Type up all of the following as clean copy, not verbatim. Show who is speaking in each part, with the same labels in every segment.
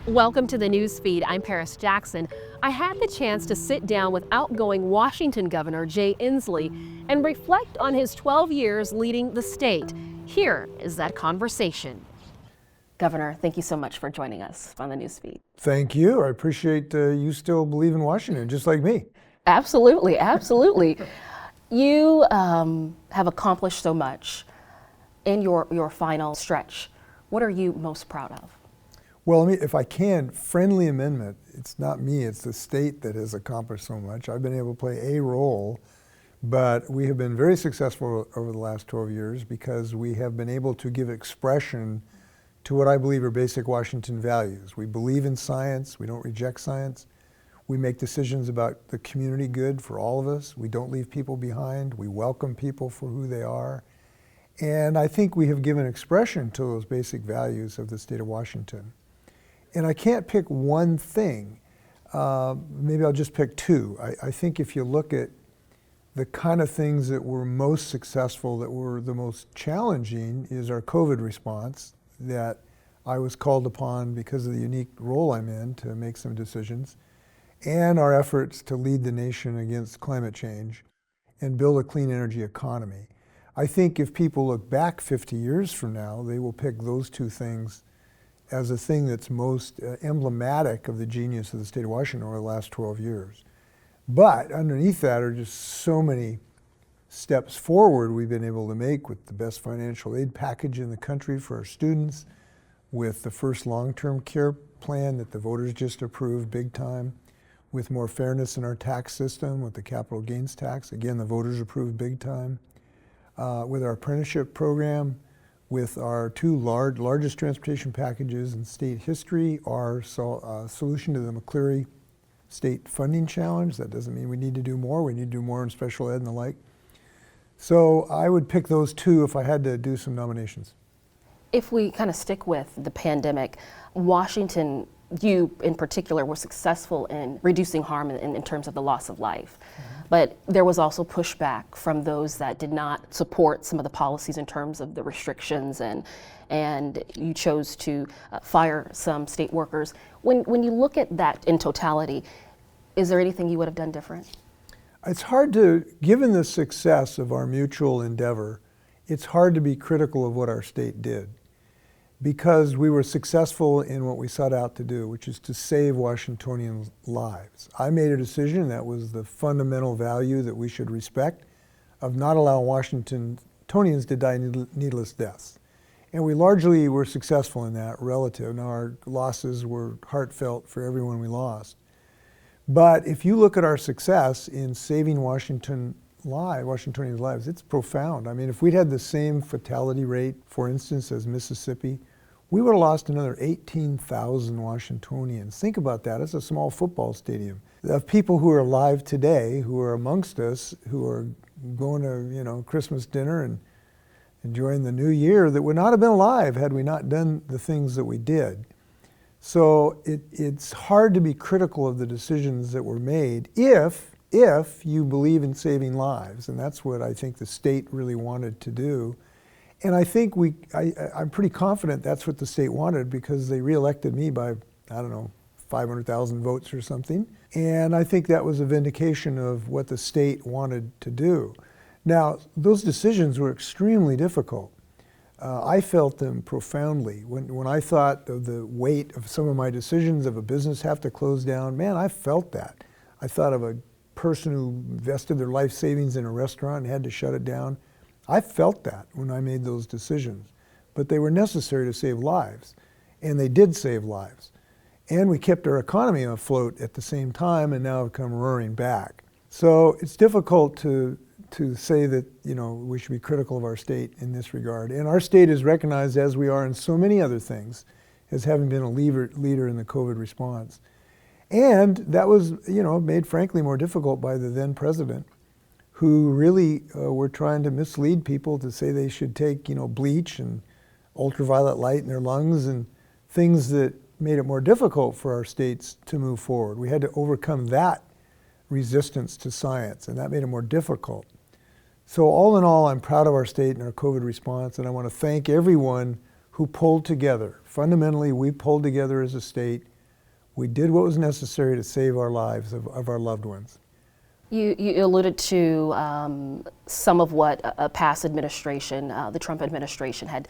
Speaker 1: Welcome to the Newsfeed. I'm Paris Jackson. I had the chance to sit down with outgoing Washington Governor Jay Inslee and reflect on his 12 years leading the state. Here is that conversation. Governor, thank you so much for joining us on the Newsfeed.
Speaker 2: Thank you. I appreciate you still believe in Washington, just like me.
Speaker 1: Absolutely, absolutely. You have accomplished so much in your final stretch. What are you most proud of?
Speaker 2: Well, if I can, friendly amendment, it's not me, it's the state that has accomplished so much. I've been able to play a role, but we have been very successful over the last 12 years because we have been able to give expression to what I believe are basic Washington values. We believe in science, we don't reject science. We make decisions about the community good for all of us. We don't leave people behind. We welcome people for who they are. And I think we have given expression to those basic values of the state of Washington. And I can't pick one thing. Maybe I'll just pick two. I think if you look at the kind of things that were most successful, that were the most challenging, is our COVID response, that I was called upon because of the unique role I'm in to make some decisions, and our efforts to lead the nation against climate change and build a clean energy economy. I think if people look back 50 years from now, they will pick those two things as the thing that's most emblematic of the genius of the state of Washington over the last 12 years. But underneath that are just so many steps forward we've been able to make with the best financial aid package in the country for our students, with the first long-term care plan that the voters just approved big time, with more fairness in our tax system, with the capital gains tax, again, the voters approved big time, with our apprenticeship program, with our two largest transportation packages in state history, our solution to the McCleary state funding challenge. That doesn't mean we need to do more. We need to do more in special ed and the like. So I would pick those two if I had to do some nominations.
Speaker 1: If we kind of stick with the pandemic, Washington, you in particular, were successful in reducing harm in terms of the loss of life. But there was also pushback from those that did not support some of the policies in terms of the restrictions, and you chose to fire some state workers. When you look at that in totality, is there anything you would have done different?
Speaker 2: It's hard to, given the success of our mutual endeavor, it's hard to be critical of what our state did, because we were successful in what we set out to do, which is to save Washingtonians' lives. I made a decision that was the fundamental value that we should respect, of not allowing Washingtonians to die needless deaths. And we largely were successful in that relative. Now, our losses were heartfelt for everyone we lost. But if you look at our success in saving Washingtonians' lives, it's profound. I mean, if we'd had the same fatality rate, for instance, as Mississippi, we would have lost another 18,000 Washingtonians. Think about that. It's a small football stadium. Of people who are alive today, who are amongst us, who are going to, Christmas dinner and enjoying the new year, that would not have been alive had we not done the things that we did. So it's hard to be critical of the decisions that were made if you believe in saving lives, and that's what I think the state really wanted to do. And I think I'm pretty confident that's what the state wanted, because they reelected me by, 500,000 votes or something. And I think that was a vindication of what the state wanted to do. Now, those decisions were extremely difficult. I felt them profoundly. When I thought of the weight of some of my decisions, of a business have to close down, man, I felt that. I thought of a person who invested their life savings in a restaurant and had to shut it down. I felt that when I made those decisions, but they were necessary to save lives, and they did save lives. And we kept our economy afloat at the same time, and now have come roaring back. So it's difficult to say that we should be critical of our state in this regard. And our state is recognized, as we are in so many other things, as having been a leader in the COVID response. And that was, made frankly more difficult by the then president, who really were trying to mislead people to say they should take, bleach and ultraviolet light in their lungs, and things that made it more difficult for our states to move forward. We had to overcome that resistance to science, and that made it more difficult. So all in all, I'm proud of our state and our COVID response, and I want to thank everyone who pulled together. Fundamentally, we pulled together as a state We did what was necessary to save our lives of our loved ones.
Speaker 1: You alluded to some of what a past administration, the Trump administration, had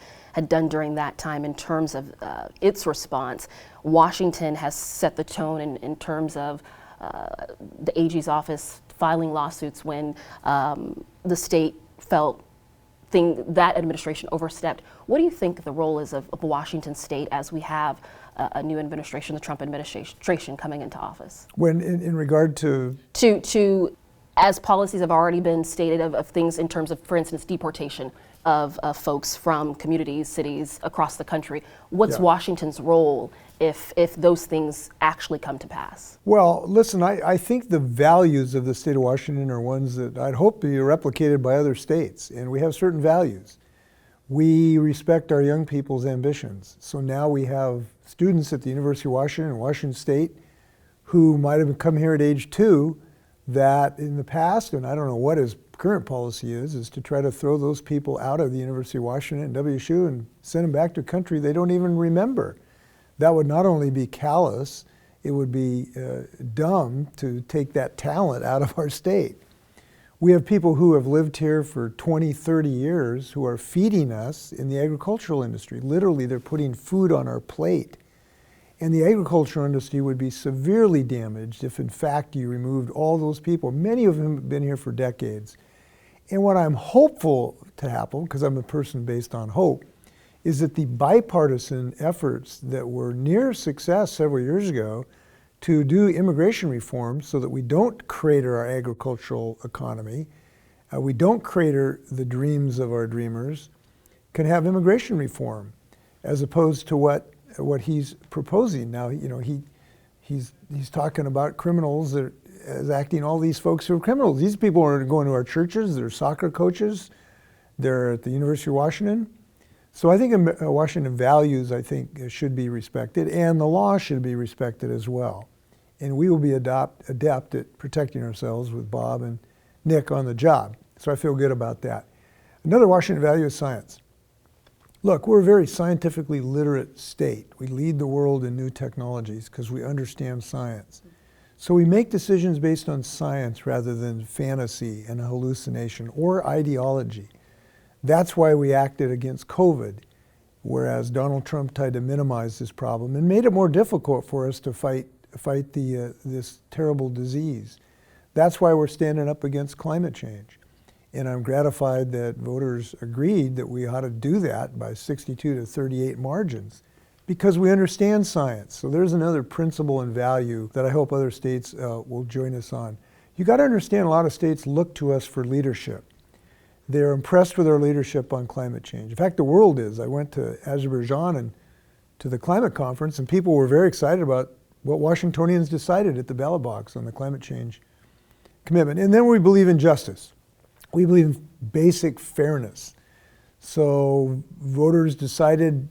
Speaker 1: done during that time in terms of its response. Washington has set the tone in terms of the AG's office filing lawsuits when the state felt that administration overstepped. What do you think the role is of Washington State as we have a new administration, the Trump administration, coming into office?
Speaker 2: When in regard to
Speaker 1: as policies have already been stated of things in terms of, for instance, deportation of folks from communities, cities across the country, what's Washington's role if those things actually come to pass?
Speaker 2: Well, listen, I think the values of the state of Washington are ones that I'd hope to be replicated by other states, and we have certain values. We respect our young people's ambitions. So now we have students at the University of Washington and Washington State who might have come here at age 2 that in the past, and I don't know what his current policy is to try to throw those people out of the University of Washington and WSU and send them back to a country they don't even remember. That would not only be callous, it would be dumb to take that talent out of our state. We have people who have lived here for 20, 30 years who are feeding us in the agricultural industry. Literally, they're putting food on our plate. And the agricultural industry would be severely damaged if, in fact, you removed all those people. Many of them have been here for decades. And what I'm hopeful to happen, because I'm a person based on hope, is that the bipartisan efforts that were near success several years ago to do immigration reform so that we don't crater our agricultural economy, we don't crater the dreams of our dreamers, can have immigration reform, as opposed to what he's proposing now. You know, he's talking about criminals that as acting all these folks who are criminals. These people are going to our churches. They're soccer coaches. They're at the University of Washington. So I think Washington values, I think, should be respected, and the law should be respected as well. And we will be adept at protecting ourselves with Bob and Nick on the job. So I feel good about that. Another Washington value is science. Look, we're a very scientifically literate state. We lead the world in new technologies because we understand science. So we make decisions based on science rather than fantasy and hallucination or ideology. That's why we acted against COVID, whereas Donald Trump tried to minimize this problem and made it more difficult for us to fight this terrible disease. That's why we're standing up against climate change. And I'm gratified that voters agreed that we ought to do that by 62 to 38 margins because we understand science. So there's another principle and value that I hope other states will join us on. You got to understand a lot of states look to us for leadership. They're impressed with our leadership on climate change. In fact, the world is. I went to Azerbaijan and to the climate conference, and people were very excited about what Washingtonians decided at the ballot box on the climate change commitment. And then we believe in justice. We believe in basic fairness. So voters decided,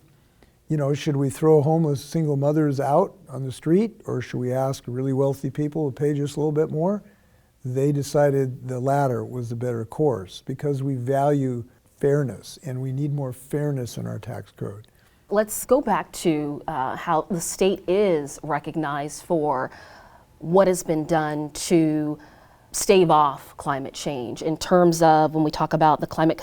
Speaker 2: you know, should we throw homeless single mothers out on the street, or should we ask really wealthy people to pay just a little bit more? They decided the latter was the better course because we value fairness and we need more fairness in our tax code.
Speaker 1: Let's go back to how the state is recognized for what has been done to stave off climate change in terms of when we talk about the Climate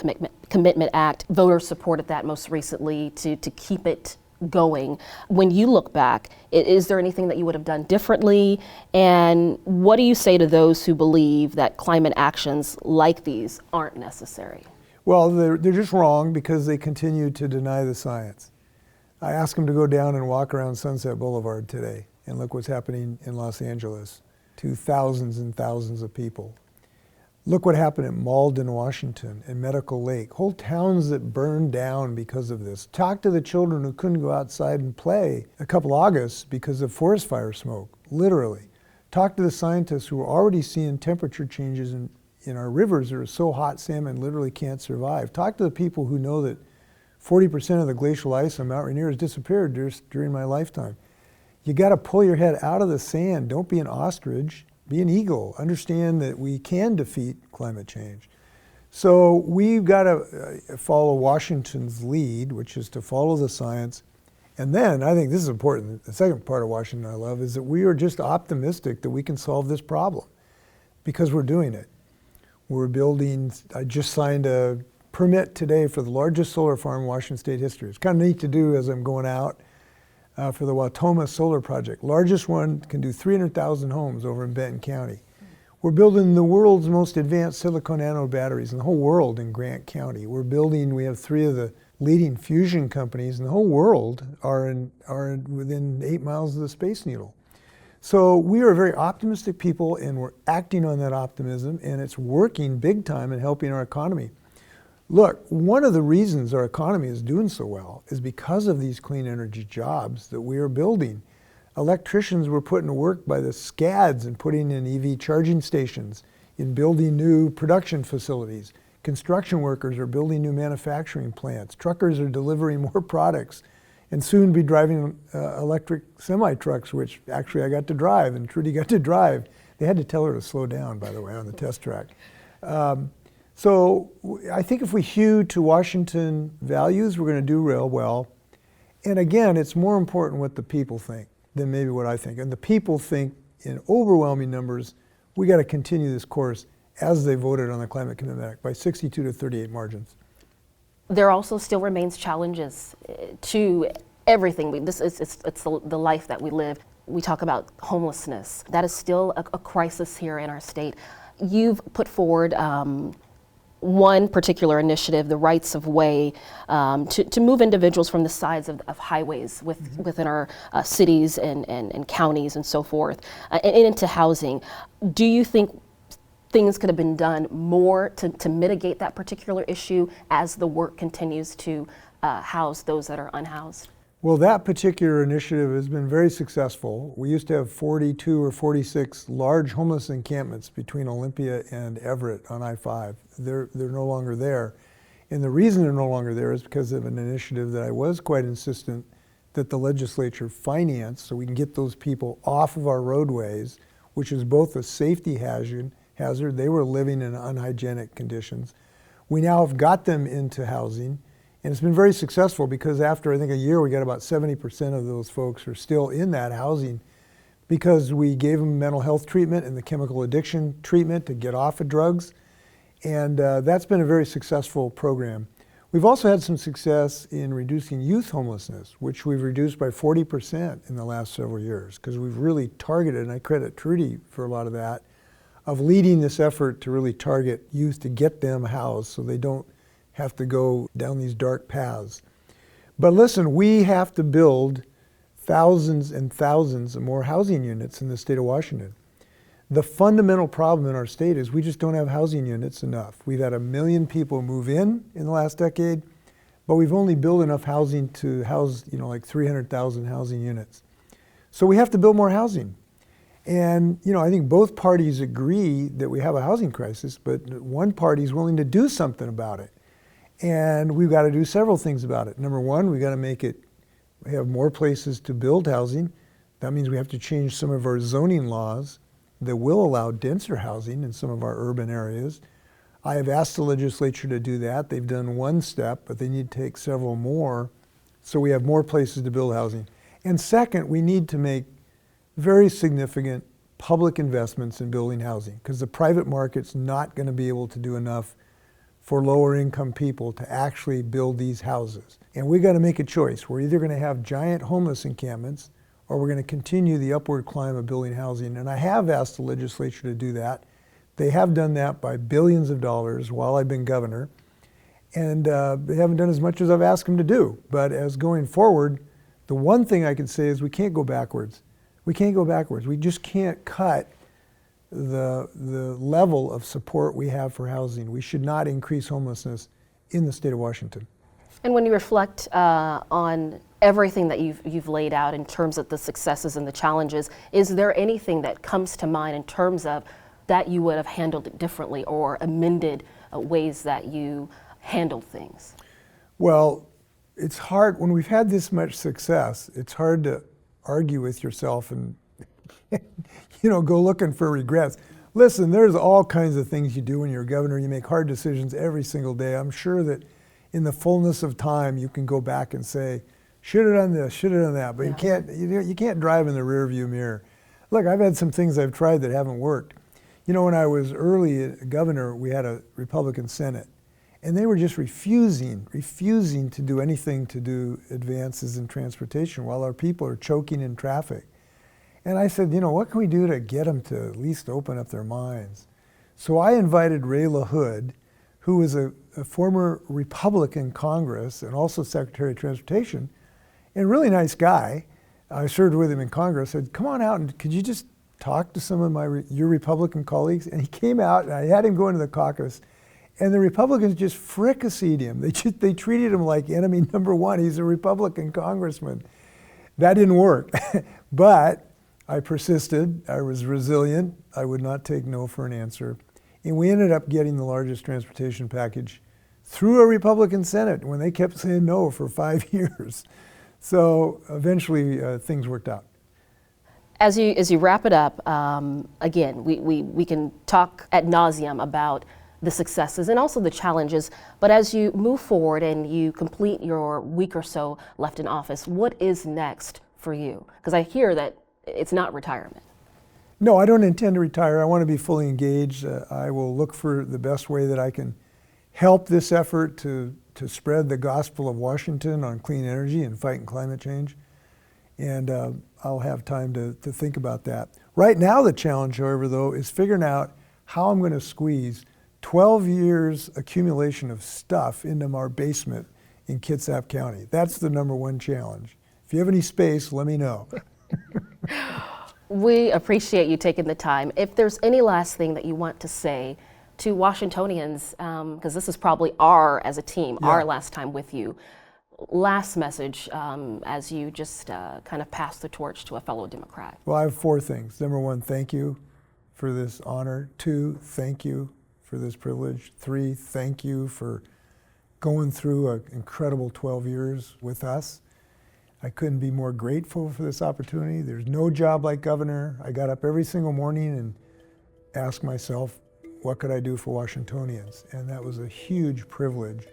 Speaker 1: Commitment Act. Voters supported that most recently to keep it going. When you look back, is there anything that you would have done differently? And what do you say to those who believe that climate actions like these aren't necessary?
Speaker 2: Well, they're just wrong because they continue to deny the science. I asked them to go down and walk around Sunset Boulevard today and look what's happening in Los Angeles to thousands and thousands of people. Look what happened in Malden, Washington, and Medical Lake. Whole towns that burned down because of this. Talk to the children who couldn't go outside and play a couple August because of forest fire smoke, literally. Talk to the scientists who are already seeing temperature changes in our rivers that are so hot salmon literally can't survive. Talk to the people who know that 40% of the glacial ice on Mount Rainier has disappeared during my lifetime. You got to pull your head out of the sand. Don't be an ostrich. Be an eagle. Understand that we can defeat climate change. So we've got to follow Washington's lead, which is to follow the science And then, I think this is important, the second part of Washington I love is that we are just optimistic that we can solve this problem because we're doing it. We're building, I just signed a permit today for the largest solar farm in Washington State history. It's kind of neat to do as I'm going out for the Watoma Solar Project. Largest one, can do 300,000 homes over in Benton County. We're building the world's most advanced silicon anode batteries in the whole world in Grant County. We have 3 of the leading fusion companies in the whole world are within 8 miles of the Space Needle. So we are very optimistic people and we're acting on that optimism and it's working big time in helping our economy. Look, one of the reasons our economy is doing so well is because of these clean energy jobs that we are building. Electricians were put to work by the scads and putting in EV charging stations, in building new production facilities. Construction workers are building new manufacturing plants. Truckers are delivering more products and soon be driving electric semi-trucks, which actually I got to drive and Trudy got to drive. They had to tell her to slow down, by the way, on the test track. So I think if we hew to Washington values, we're going to do real well. And again, it's more important what the people think than maybe what I think. And the people think in overwhelming numbers, we got to continue this course as they voted on the Climate Commitment Act by 62 to 38 margins.
Speaker 1: There also still remains challenges to everything. It's the life that we live. We talk about homelessness. That is still a crisis here in our state. You've put forward one particular initiative, the rights of way, to move individuals from the sides of highways within our cities and counties and so forth, and into housing. Do you think things could have been done more to mitigate that particular issue as the work continues to house those that are unhoused?
Speaker 2: Well, that particular initiative has been very successful. We used to have 42 or 46 large homeless encampments between Olympia and Everett on I-5. They're no longer there. And the reason they're no longer there is because of an initiative that I was quite insistent that the legislature finance so we can get those people off of our roadways, which is both a safety hazard. They were living in unhygienic conditions. We now have got them into housing. And it's been very successful because after, I think, a year, we got about 70% of those folks are still in that housing because we gave them mental health treatment and the chemical addiction treatment to get off of drugs. And that's been a very successful program. We've also had some success in reducing youth homelessness, which we've reduced by 40% in the last several years because we've really targeted, and I credit Trudy for a lot of that, of leading this effort to really target youth to get them housed so they don't have to go down these dark paths. But listen, we have to build thousands and thousands of more housing units in the state of Washington. The fundamental problem in our state is we just don't have housing units enough. We've had 1 million people move in the last decade, but we've only built enough housing to house, like 300,000 housing units. So we have to build more housing. And, I think both parties agree that we have a housing crisis, but one party is willing to do something about it. And we've got to do several things about it. Number one, we've got to have more places to build housing. That means we have to change some of our zoning laws that will allow denser housing in some of our urban areas. I have asked the legislature to do that. They've done one step, but they need to take several more so we have more places to build housing. And second, we need to make very significant public investments in building housing because the private market's not going to be able to do enough for lower income people to actually build these houses. And we got to make a choice. We're either going to have giant homeless encampments or we're going to continue the upward climb of building housing. And I have asked the legislature to do that. They have done that by billions of dollars while I've been governor. And they haven't done as much as I've asked them to do. But as going forward, the one thing I can say is we can't go backwards. We can't go backwards. We just can't cut the level of support we have for housing. We should not increase homelessness in the state of Washington.
Speaker 1: And when you reflect on everything that you've laid out in terms of the successes and the challenges, is there anything that comes to mind in terms of that you would have handled it differently or amended ways that you handled things?
Speaker 2: Well, it's hard, when we've had this much success, it's hard to argue with yourself and go looking for regrets. Listen, there's all kinds of things you do when you're a governor. You make hard decisions every single day. I'm sure that in the fullness of time, you can go back and say, should have done this, should have done that. But you can't drive in the rear view mirror. Look, I've had some things I've tried that haven't worked. You know, when I was early governor, we had a Republican Senate, and they were just refusing to do anything to do advances in transportation while our people are choking in traffic. And I said, you know, what can we do to get them to at least open up their minds? So I invited Ray LaHood, who was a former Republican Congress and also Secretary of Transportation, and a really nice guy. I served with him in Congress. I said, come on out and could you just talk to some of your Republican colleagues? And he came out, and I had him go into the caucus, and the Republicans just fricasseed him. They treated him like enemy number one. He's a Republican congressman. That didn't work. But I persisted, I was resilient, I would not take no for an answer. And we ended up getting the largest transportation package through a Republican Senate when they kept saying no for 5 years. So eventually things worked out.
Speaker 1: As you wrap it up, again, we can talk ad nauseum about the successes and also the challenges, but as you move forward and you complete your week or so left in office, what is next for you? Because I hear that it's not retirement.
Speaker 2: No, I don't intend to retire. I want to be fully engaged. I will look for the best way that I can help this effort to spread the gospel of Washington on clean energy and fighting climate change. And I'll have time to think about that. Right now, the challenge, however, though, is figuring out how I'm going to squeeze 12 years accumulation of stuff into our basement in Kitsap County. That's the number one challenge. If you have any space, let me know.
Speaker 1: We appreciate you taking the time. If there's any last thing that you want to say to Washingtonians, because this is probably as a team, our last time with you, last message as you just kind of pass the torch to a fellow Democrat.
Speaker 2: Well, I have 4 things. Number 1, thank you for this honor. 2, thank you for this privilege. 3, thank you for going through an incredible 12 years with us. I couldn't be more grateful for this opportunity. There's no job like governor. I got up every single morning and asked myself, what could I do for Washingtonians? And that was a huge privilege.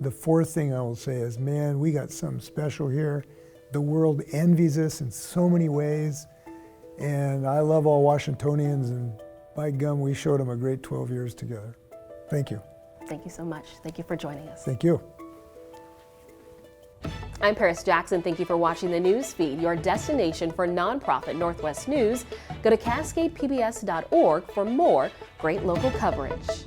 Speaker 2: The 4th thing I will say is, man, we got something special here. The world envies us in so many ways. And I love all Washingtonians, and by gum, we showed them a great 12 years together. Thank you.
Speaker 1: Thank you so much. Thank you for joining us.
Speaker 2: Thank you.
Speaker 1: I'm Paris Jackson. Thank you for watching the Newsfeed, your destination for nonprofit Northwest news. Go to CascadePBS.org for more great local coverage.